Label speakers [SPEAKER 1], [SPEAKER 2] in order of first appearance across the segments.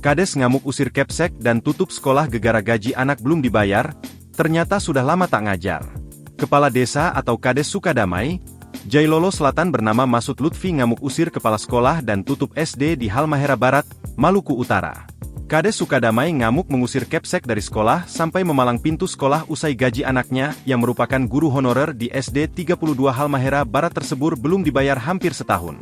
[SPEAKER 1] Kades ngamuk usir Kepsek dan tutup sekolah gegara gaji anak belum dibayar, ternyata sudah lama tak ngajar. Kepala Desa atau Kades Sukadamai, Jailolo Selatan bernama Masud Lutfi ngamuk usir kepala sekolah dan tutup SD di Halmahera Barat, Maluku Utara. Kades Sukadamai ngamuk mengusir Kepsek dari sekolah sampai memalang pintu sekolah usai gaji anaknya yang merupakan guru honorer di SD 32 Halmahera Barat tersebut belum dibayar hampir setahun.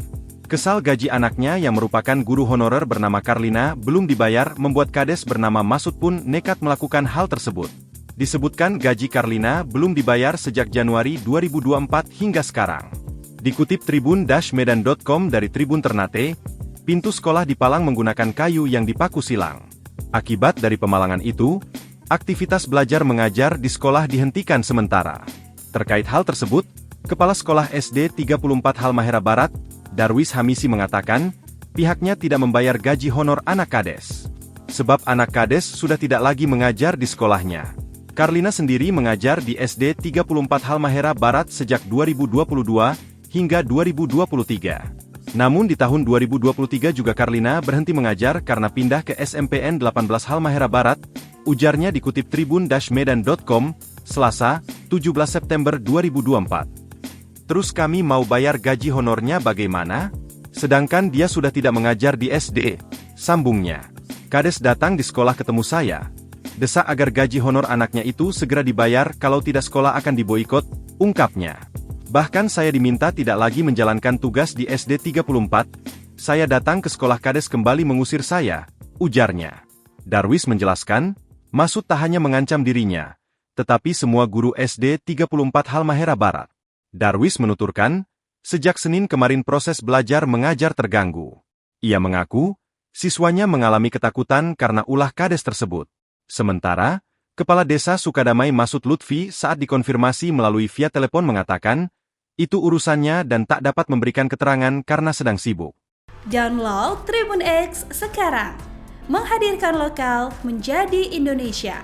[SPEAKER 1] Kesal gaji anaknya yang merupakan guru honorer bernama Karlina belum dibayar membuat Kades bernama Masud pun nekat melakukan hal tersebut. Disebutkan gaji Karlina belum dibayar sejak Januari 2024 hingga sekarang. Dikutip tribun-medan.com dari Tribun Ternate, pintu sekolah dipalang menggunakan kayu yang dipaku silang. Akibat dari pemalangan itu, aktivitas belajar mengajar di sekolah dihentikan sementara. Terkait hal tersebut, Kepala Sekolah SD 34 Halmahera Barat, Darwis Hamisi mengatakan, pihaknya tidak membayar gaji honor anak Kades. Sebab anak Kades sudah tidak lagi mengajar di sekolahnya. Karlina sendiri mengajar di SD 34 Halmahera Barat sejak 2022 hingga 2023. Namun di tahun 2023 juga Karlina berhenti mengajar karena pindah ke SMPN 18 Halmahera Barat, ujarnya dikutip tribun-medan.com, Selasa, 17 September 2024. Terus kami mau bayar gaji honornya bagaimana? Sedangkan dia sudah tidak mengajar di SD, sambungnya. Kades datang di sekolah ketemu saya. Desak agar gaji honor anaknya itu segera dibayar kalau tidak sekolah akan diboikot, ungkapnya. Bahkan saya diminta tidak lagi menjalankan tugas di SD 34. Saya datang ke sekolah Kades kembali mengusir saya, ujarnya. Darwis menjelaskan, Masud tak hanya mengancam dirinya, tetapi semua guru SD 34 Halmahera Barat. Darwis menuturkan, sejak Senin kemarin proses belajar mengajar terganggu. Ia mengaku, siswanya mengalami ketakutan karena ulah Kades tersebut. Sementara, Kepala Desa Sukadamai Masud Lutfi saat dikonfirmasi melalui via telepon mengatakan, itu urusannya dan tak dapat memberikan keterangan karena sedang sibuk.
[SPEAKER 2] Download Tribun X sekarang, menghadirkan lokal menjadi Indonesia.